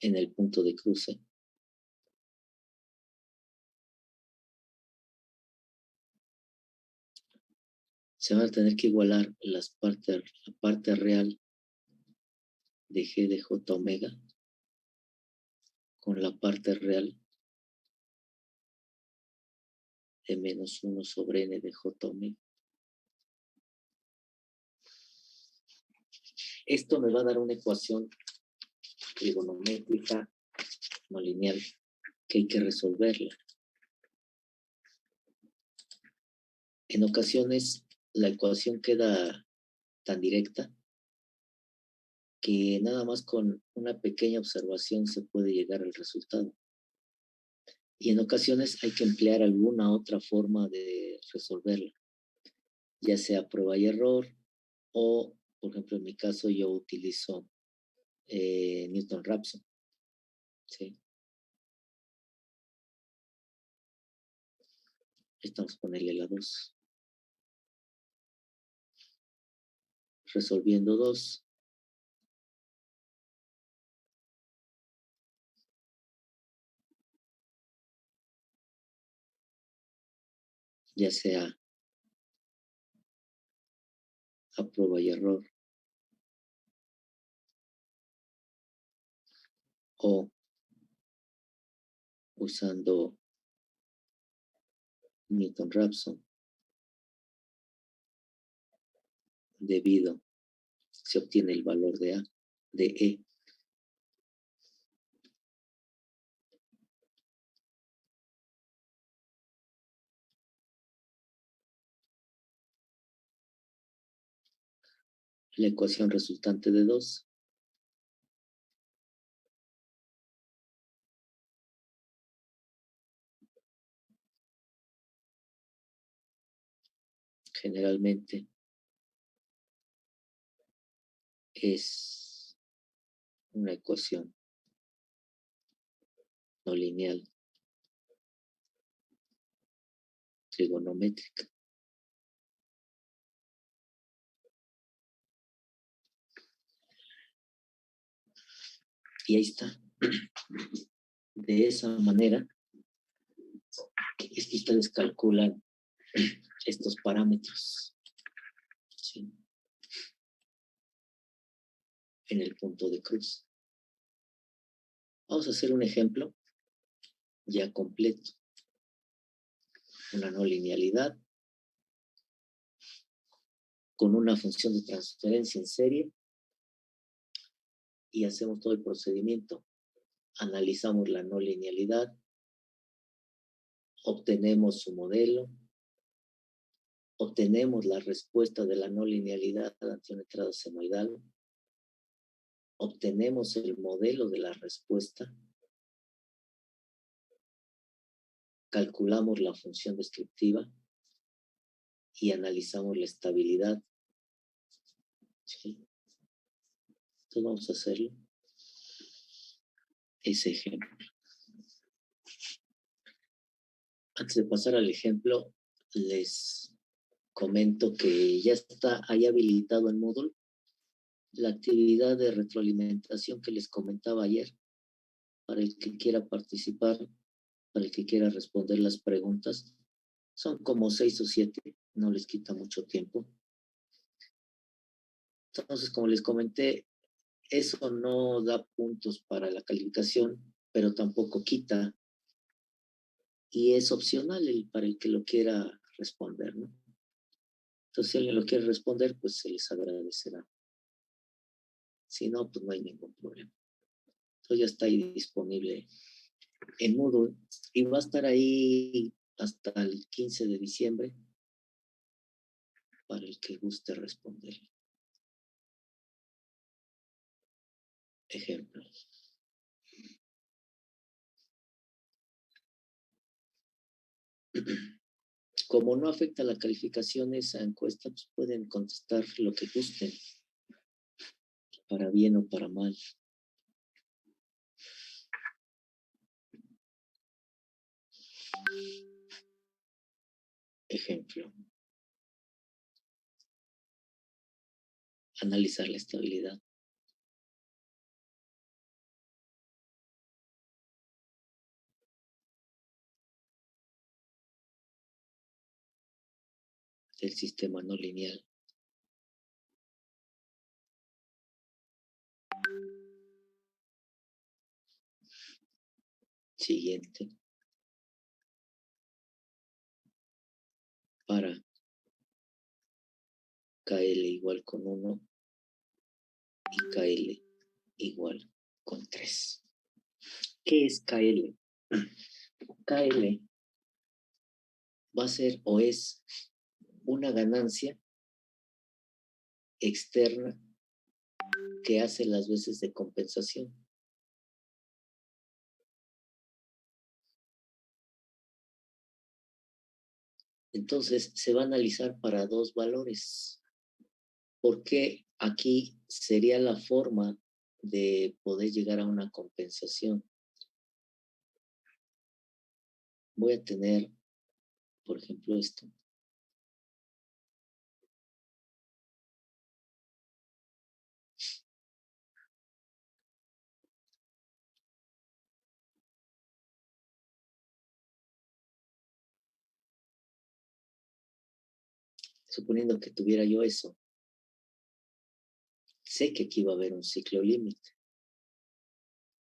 en el punto de cruce, se van a tener que igualar la parte real de G de J omega con la parte real de menos 1 sobre n de J omega. Esto me va a dar una ecuación trigonométrica no lineal que hay que resolverla. En ocasiones la ecuación queda tan directa que nada más con una pequeña observación se puede llegar al resultado. Y en ocasiones hay que emplear alguna otra forma de resolverla, ya sea prueba y error o, por ejemplo, en mi caso yo utilizo Newton-Raphson. ¿Sí? Estamos a ponerle la 2. Resolviendo 2. Ya sea a prueba y error o usando Newton-Raphson, debido, se obtiene el valor de A, de E. La ecuación resultante de 2 generalmente es una ecuación no lineal trigonométrica. Y ahí está. De esa manera es que ustedes calculan estos parámetros, ¿sí?, en el punto de cruz. Vamos a hacer un ejemplo ya completo. Una no linealidad con una función de transferencia en serie y hacemos todo el procedimiento. Analizamos la no linealidad, obtenemos su modelo, obtenemos la respuesta de la no linealidad ante una entrada senoidal, obtenemos el modelo de la respuesta, calculamos la función descriptiva y analizamos la estabilidad. ¿Sí? Entonces vamos a hacerlo. Ese ejemplo. Antes de pasar al ejemplo, les comento que ya está ahí habilitado en Moodle la actividad de retroalimentación que les comentaba ayer. Para el que quiera participar, para el que quiera responder las preguntas. Son como 6 o 7, no les quita mucho tiempo. Entonces, como les comenté, eso no da puntos para la calificación, pero tampoco quita. Y es opcional para el que lo quiera responder, ¿no? Entonces, si alguien lo quiere responder, pues se les agradecerá. Si no, pues no hay ningún problema. Entonces ya está ahí disponible en Moodle y va a estar ahí hasta el 15 de diciembre para el que guste responder. Ejemplo. Como no afecta la calificación esa encuesta, pues pueden contestar lo que gusten, para bien o para mal. Ejemplo. Analizar la estabilidad. Del sistema no lineal. Siguiente. Para KL igual con 1 y KL igual con 3. ¿Qué es KL? KL va a ser o es una ganancia externa que hace las veces de compensación. Entonces, se va a analizar para dos valores. Porque aquí sería la forma de poder llegar a una compensación. Voy a tener, por ejemplo, esto. Suponiendo que tuviera yo eso, sé que aquí va a haber un ciclo límite.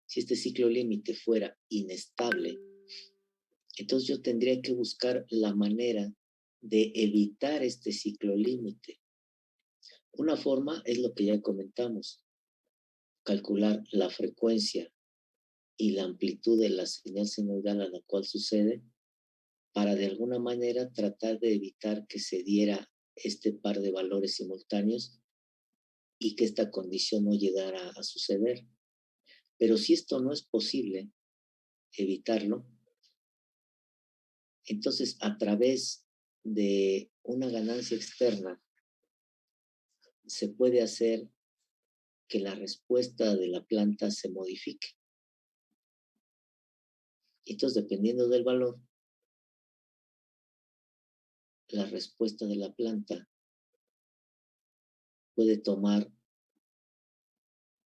Si este ciclo límite fuera inestable, Entonces yo tendría que buscar la manera de evitar este ciclo límite. Una forma es lo que ya comentamos, calcular la frecuencia y la amplitud de la señal senoidal a la cual sucede para de alguna manera tratar de evitar que se diera este par de valores simultáneos y que esta condición no llegara a suceder. Pero si esto no es posible evitarlo, entonces a través de una ganancia externa se puede hacer que la respuesta de la planta se modifique. Entonces, dependiendo del valor, la respuesta de la planta puede tomar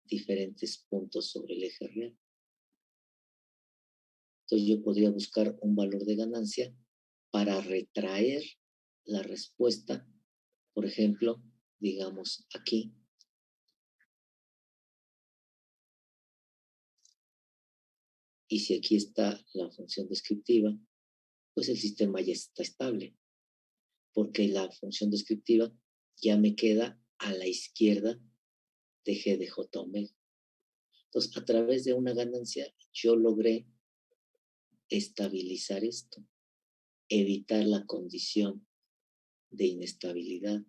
diferentes puntos sobre el eje real. Entonces yo podría buscar un valor de ganancia para retraer la respuesta, por ejemplo, digamos aquí. Y si aquí está la función descriptiva, pues el sistema ya está estable, porque la función descriptiva ya me queda a la izquierda de G de J omega. Entonces, a través de una ganancia, yo logré estabilizar esto, evitar la condición de inestabilidad,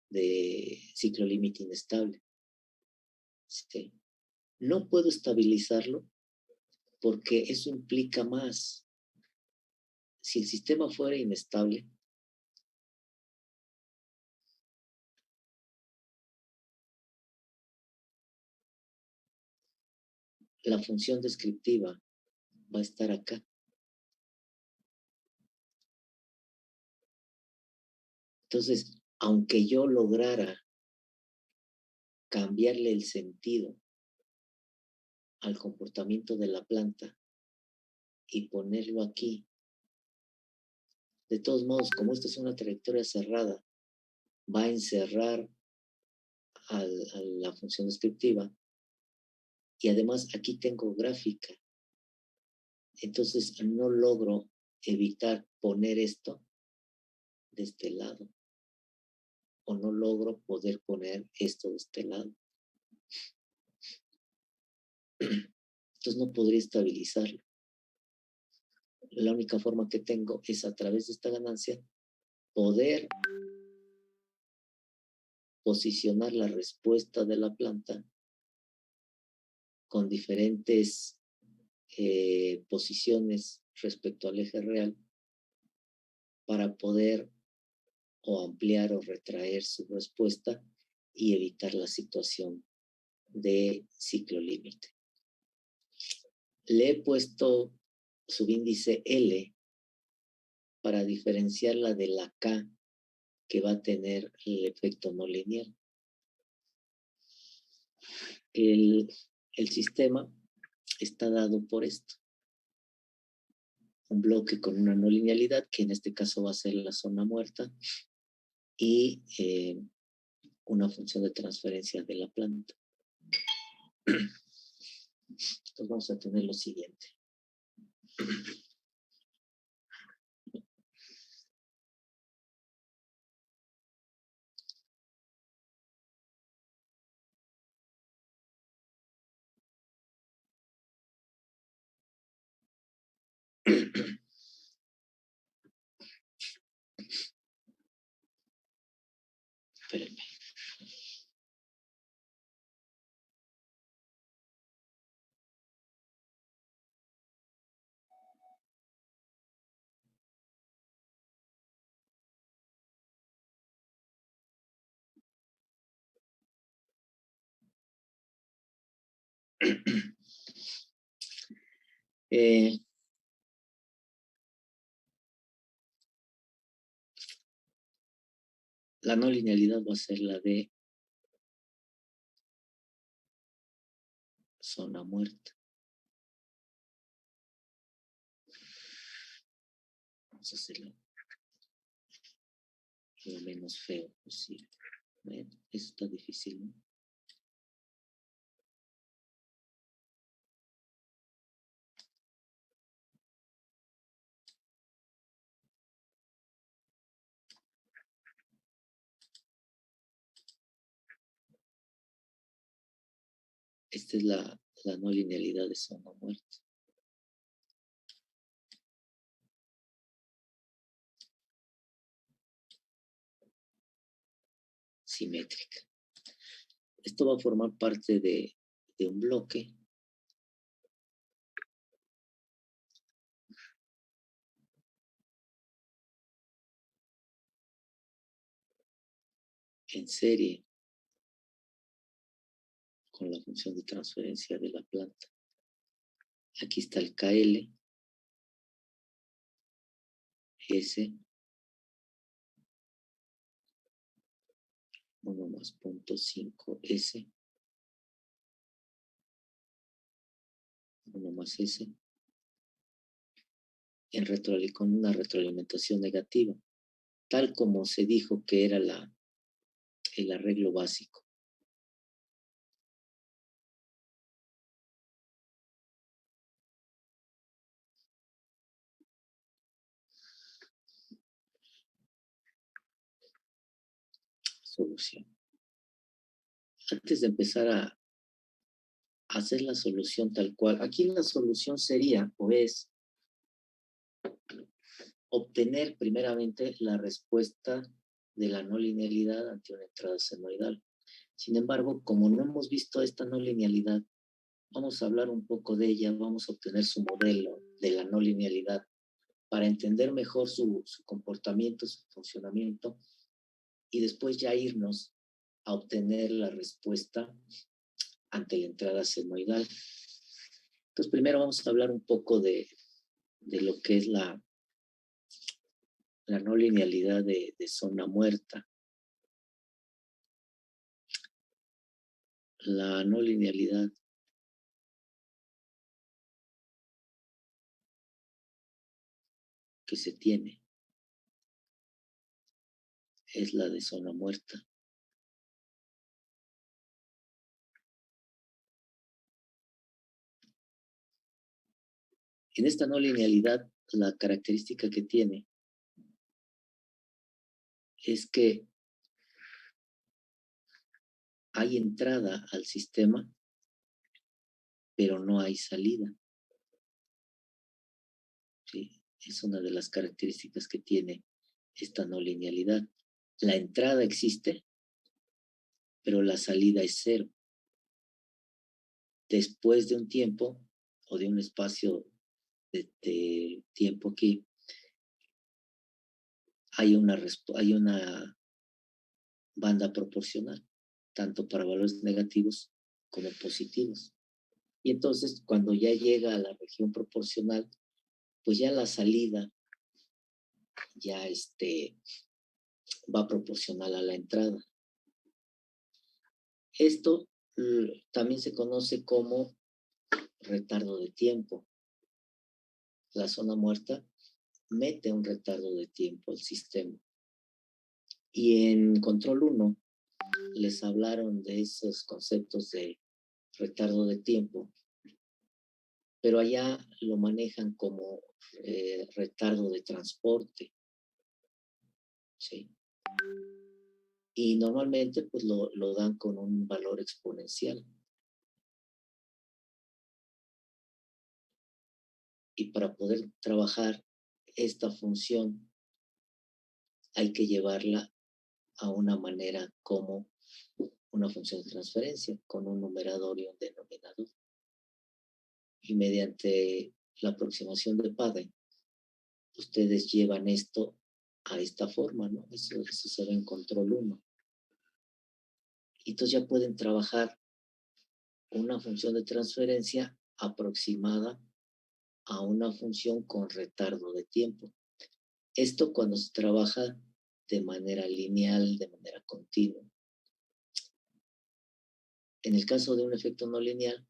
de ciclo límite inestable. ¿Sí? No puedo estabilizarlo porque eso implica más. Si el sistema fuera inestable, la función descriptiva va a estar acá. Entonces, aunque yo lograra cambiarle el sentido al comportamiento de la planta y ponerlo aquí, de todos modos, como esta es una trayectoria cerrada, va a encerrar a la función descriptiva y además aquí tengo gráfica. Entonces no logro evitar poner esto de este lado o no logro poder poner esto de este lado. Entonces no podría estabilizarlo. La única forma que tengo es a través de esta ganancia poder posicionar la respuesta de la planta con diferentes posiciones respecto al eje real para poder o ampliar o retraer su respuesta y evitar la situación de ciclo límite. Le he puesto subíndice L para diferenciarla de la K que va a tener el efecto no lineal. El sistema está dado por esto. Un bloque con una no linealidad, que en este caso va a ser la zona muerta, y una función de transferencia de la planta. Entonces vamos a tener lo siguiente. Espérenme. La no linealidad va a ser la de zona muerta. Vamos a hacerlo lo menos feo posible. Bueno, eso está difícil, ¿no? Esta es la no linealidad de zona muerta. Simétrica. Esto va a formar parte de un bloque en serie con la función de transferencia de la planta. Aquí está el KL, S, 1 más 0.5 S, 1 más S, con una retroalimentación negativa, tal como se dijo que era el arreglo básico. Solución. Antes de empezar a hacer la solución tal cual, aquí la solución sería o es obtener primeramente la respuesta de la no linealidad ante una entrada senoidal. Sin embargo, como no hemos visto esta no linealidad, vamos a hablar un poco de ella, vamos a obtener su modelo de la no linealidad para entender mejor su comportamiento, su funcionamiento, y después ya irnos a obtener la respuesta ante la entrada senoidal. Entonces, primero vamos a hablar un poco de lo que es la no linealidad de zona muerta. La no linealidad que se tiene es la de zona muerta. En esta no linealidad, la característica que tiene es que hay entrada al sistema, pero no hay salida. ¿Sí? Es una de las características que tiene esta no linealidad. La entrada existe, pero la salida es cero. Después de un tiempo o de un espacio de tiempo aquí, hay una banda proporcional, tanto para valores negativos como positivos. Y entonces, cuando ya llega a la región proporcional, pues ya la salida ya va proporcional a la entrada. Esto también se conoce como retardo de tiempo. La zona muerta mete un retardo de tiempo al sistema. Y en control 1 les hablaron de esos conceptos de retardo de tiempo, pero allá lo manejan como retardo de transporte. ¿Sí? Y normalmente pues lo dan con un valor exponencial. Y para poder trabajar esta función hay que llevarla a una manera como una función de transferencia, con un numerador y un denominador. Y mediante la aproximación de Paden, ustedes llevan esto a esta forma, ¿no? Eso se ve en control 1. Y entonces ya pueden trabajar una función de transferencia aproximada a una función con retardo de tiempo. Esto cuando se trabaja de manera lineal, de manera continua. En el caso de un efecto no lineal,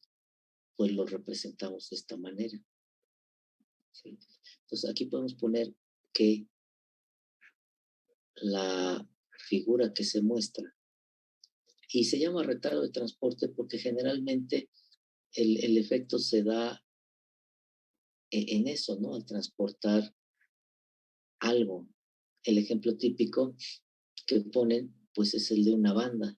pues lo representamos de esta manera. ¿Sí? Entonces aquí podemos poner que la figura que se muestra, y se llama retardo de transporte porque generalmente el efecto se da en eso, ¿no? Al transportar algo. El ejemplo típico que ponen, pues es el de una banda.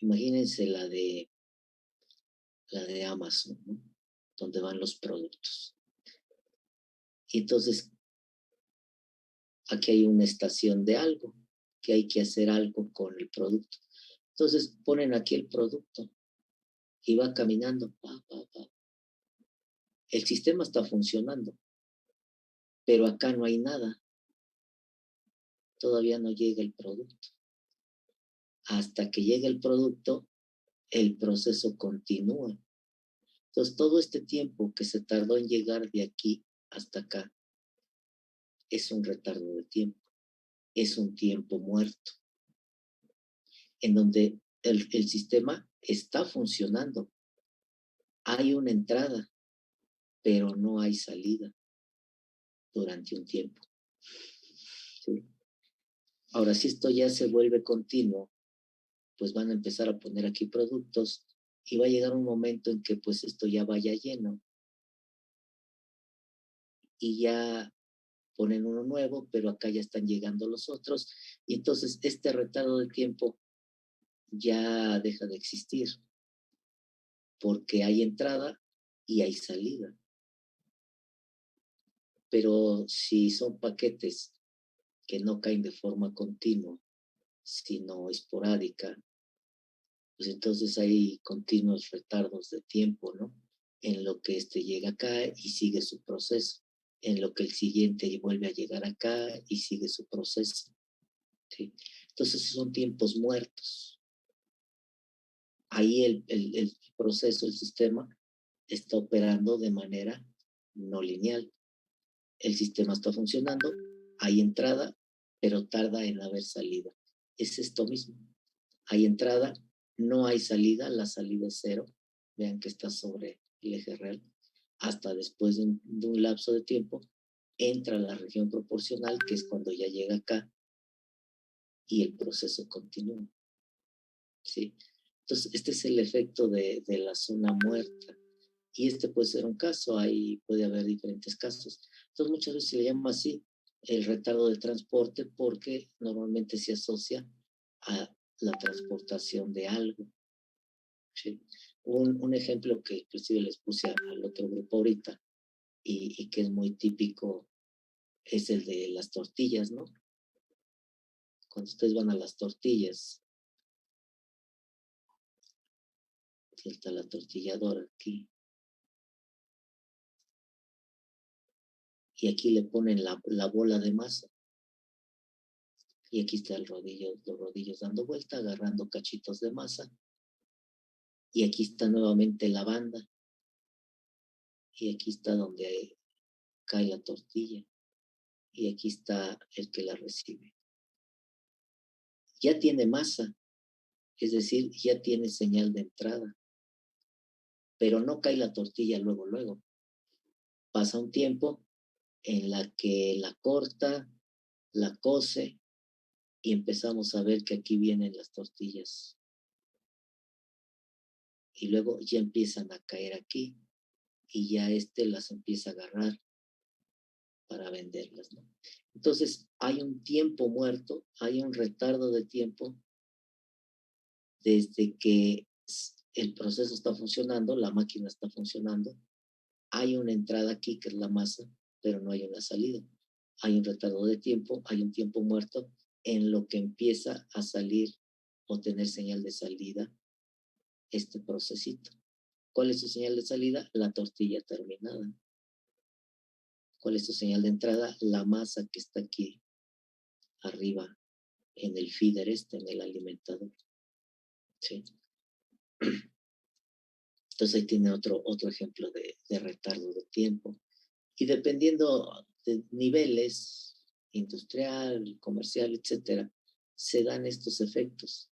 Imagínense la de Amazon, ¿no? Donde van los productos. Y entonces, aquí hay una estación de algo, que hay que hacer algo con el producto. Entonces, ponen aquí el producto y va caminando. El sistema está funcionando, pero acá no hay nada. Todavía no llega el producto. Hasta que llegue el producto, el proceso continúa. Entonces, todo este tiempo que se tardó en llegar de aquí hasta acá es un retardo de tiempo, es un tiempo muerto, en donde el sistema está funcionando. Hay una entrada, pero no hay salida durante un tiempo. ¿Sí? Ahora, si esto ya se vuelve continuo, pues van a empezar a poner aquí productos y va a llegar un momento en que pues esto ya vaya lleno y ya ponen uno nuevo, pero acá ya están llegando los otros y entonces este retardo de tiempo ya deja de existir porque hay entrada y hay salida. Pero si son paquetes que no caen de forma continua, sino esporádica, pues entonces hay continuos retardos de tiempo, ¿no? En lo que este llega acá y sigue su proceso, en lo que el siguiente vuelve a llegar acá y sigue su proceso, ¿sí? Entonces son tiempos muertos. Ahí el proceso, el sistema, está operando de manera no lineal. El sistema está funcionando, hay entrada, pero tarda en haber salida. Es esto mismo. Hay entrada, no hay salida, la salida es cero. Vean que está sobre el eje real. Hasta después de un lapso de tiempo, entra la región proporcional, que es cuando ya llega acá y el proceso continúa. ¿Sí? Entonces, este es el efecto de la zona muerta. Y este puede ser un caso, ahí puede haber diferentes casos. Entonces, muchas veces se le llama así el retardo de transporte porque normalmente se asocia a la transportación de algo. ¿Sí? Un ejemplo que inclusive les puse al otro grupo ahorita y que es muy típico es el de las tortillas, ¿no? Cuando ustedes van a las tortillas, está la tortilladora aquí, y aquí le ponen la bola de masa. Y aquí está los rodillos dando vuelta, agarrando cachitos de masa. Y aquí está nuevamente la banda. Y aquí está donde cae la tortilla. Y aquí está el que la recibe. Ya tiene masa, es decir, ya tiene señal de entrada. Pero no cae la tortilla luego, luego. Pasa un tiempo en la que la corta, la cose y empezamos a ver que aquí vienen las tortillas. Y luego ya empiezan a caer aquí y ya las empieza a agarrar para venderlas, ¿no? Entonces, hay un tiempo muerto, hay un retardo de tiempo desde que el proceso está funcionando, la máquina está funcionando, hay una entrada aquí que es la masa, pero no hay una salida. Hay un retardo de tiempo, hay un tiempo muerto en lo que empieza a salir o tener señal de salida este procesito. ¿Cuál es su señal de salida? La tortilla terminada. ¿Cuál es su señal de entrada? La masa que está aquí arriba en el feeder en el alimentador. ¿Sí? Entonces ahí tiene otro ejemplo de retardo de tiempo. Y dependiendo de niveles, industrial, comercial, etcétera, se dan estos efectos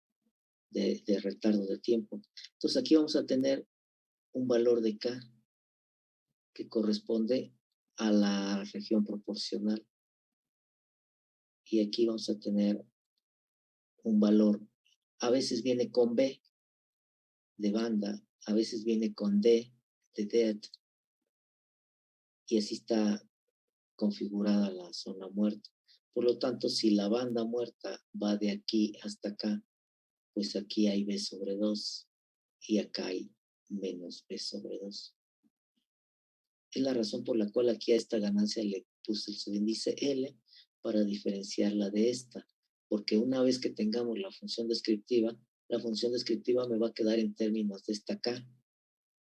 de retardo de tiempo. Entonces aquí vamos a tener un valor de K que corresponde a la región proporcional. Y aquí vamos a tener un valor. A veces viene con B de banda, a veces viene con D de dead, y así está configurada la zona muerta. Por lo tanto, si la banda muerta va de aquí hasta acá, pues aquí hay B sobre 2 y acá hay menos B sobre 2. Es la razón por la cual aquí a esta ganancia le puse el subíndice L para diferenciarla de esta, porque una vez que tengamos la función descriptiva me va a quedar en términos de esta K,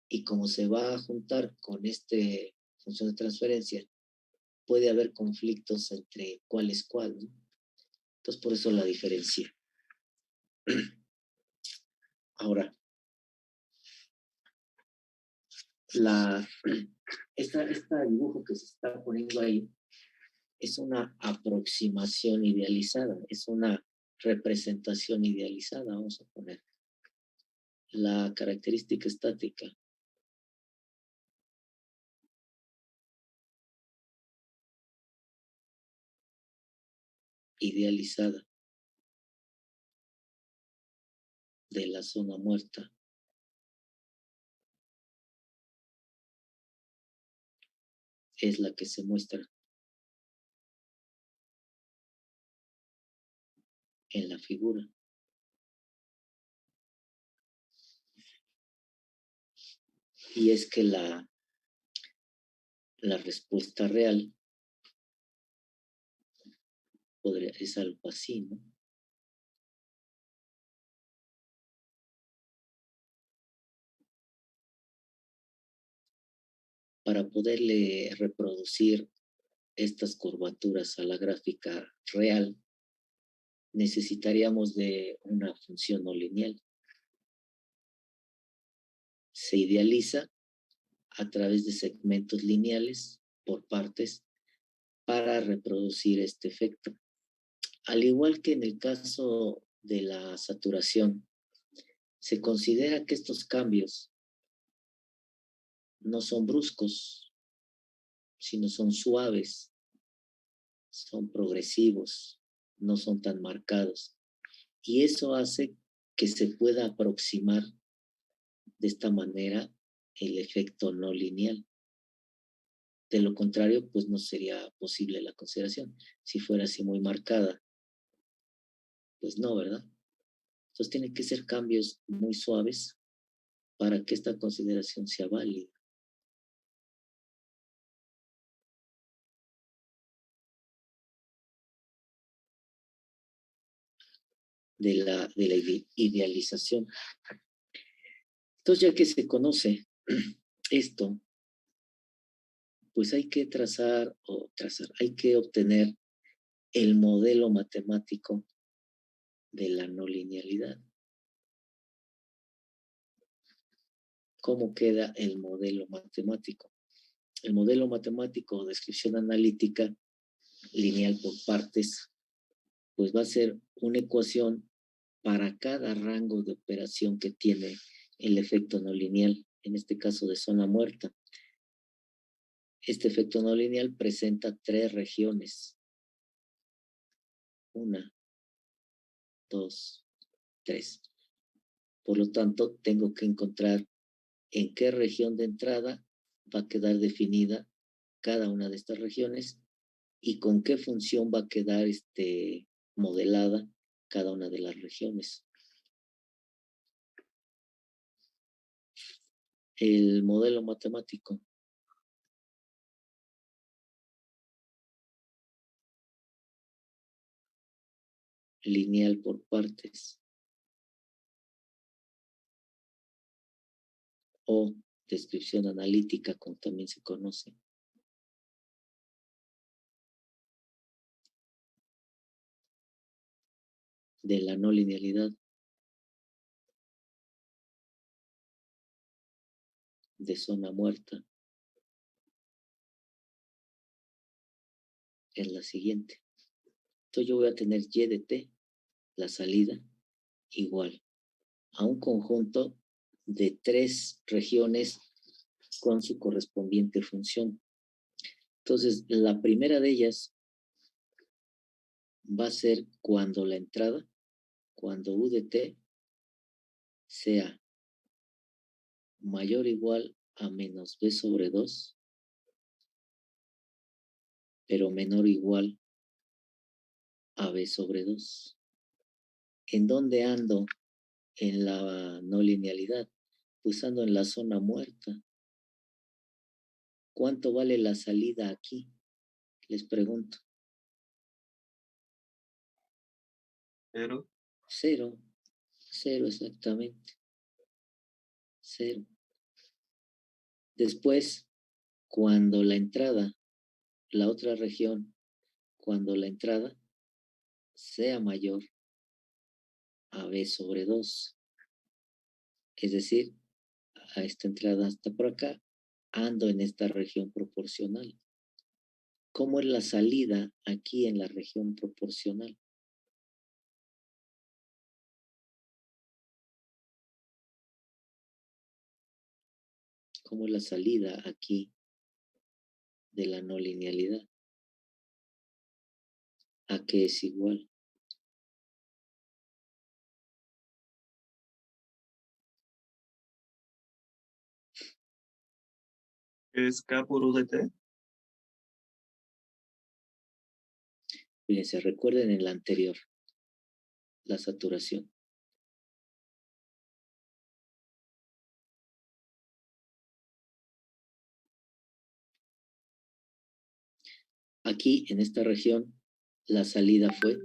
y como se va a juntar con esta función de transferencia, puede haber conflictos entre cuál es cuál, ¿no? Entonces, por eso la diferencia. Ahora, este dibujo que se está poniendo ahí es una aproximación idealizada, es una representación idealizada, vamos a poner. La característica estática idealizada de la zona muerta es la que se muestra en la figura. Y es que la respuesta real es algo así, ¿no? Para poderle reproducir estas curvaturas a la gráfica real, necesitaríamos de una función no lineal. Se idealiza a través de segmentos lineales por partes para reproducir este efecto. Al igual que en el caso de la saturación, se considera que estos cambios no son bruscos, sino son suaves, son progresivos, no son tan marcados. Y eso hace que se pueda aproximar de esta manera el efecto no lineal. De lo contrario, pues no sería posible la consideración. Si fuera así muy marcada, pues no, ¿verdad? Entonces tienen que ser cambios muy suaves para que esta consideración sea válida. De la idealización. Entonces, ya que se conoce esto, pues hay que hay que obtener el modelo matemático de la no linealidad. ¿Cómo queda el modelo matemático? El modelo matemático o descripción analítica lineal por partes, pues va a ser una ecuación para cada rango de operación que tiene el efecto no lineal, en este caso de zona muerta. Este efecto no lineal presenta 3 regiones. 1, 2, 3. Por lo tanto, tengo que encontrar en qué región de entrada va a quedar definida cada una de estas regiones y con qué función va a quedar modelada cada una de las regiones. El modelo matemático lineal por partes o descripción analítica, como también se conoce, de la no linealidad de zona muerta es la siguiente. Entonces yo voy a tener y de t, la salida, igual a un conjunto de 3 regiones con su correspondiente función. Entonces, la primera de ellas va a ser cuando la entrada, cuando u de t sea mayor o igual a menos b sobre 2, pero menor o igual a b sobre 2. ¿En dónde ando en la no linealidad, pues ando en la zona muerta. ¿Cuánto vale la salida aquí? Les pregunto. 0. Cero. Cero exactamente. Cero. Después, cuando la entrada, la otra región, cuando la entrada sea mayor a B sobre 2, es decir, a esta entrada hasta por acá, ando en esta región proporcional. ¿Cómo es la salida aquí en la región proporcional? ¿Cómo es la salida aquí de la no linealidad? ¿A qué es igual? Es K por U de T. Fíjense, recuerden en la anterior, la saturación. Aquí, en esta región, la salida fue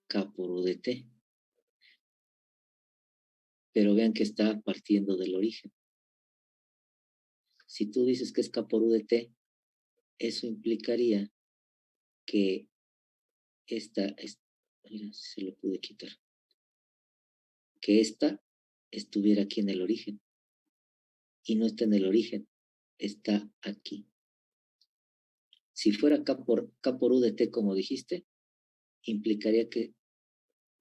K por U de T. Pero vean que está partiendo del origen. Si tú dices que es K por U de T, eso implicaría que mira, si se lo pude quitar, que esta estuviera aquí en el origen. Y no está en el origen, está aquí. Si fuera K por U de T, como dijiste, implicaría que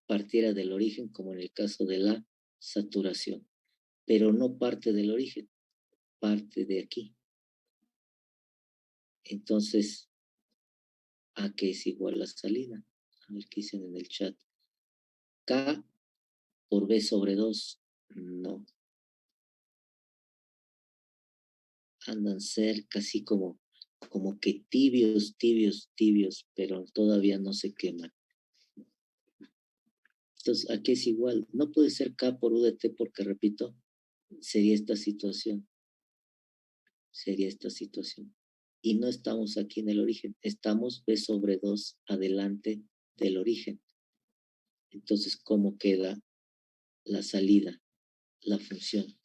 partiera del origen, como en el caso de la saturación. Pero no parte del origen, parte de aquí. Entonces, ¿a qué es igual la salida? A ver qué dicen en el chat. K por B sobre 2. No. Andan cerca, así como que tibios, pero todavía no se queman. Entonces, ¿a qué es igual? No puede ser K por U de T porque, repito, sería esta situación. Sería esta situación. Y no estamos aquí en el origen, estamos B sobre 2 adelante del origen. Entonces, ¿cómo queda la salida, la función?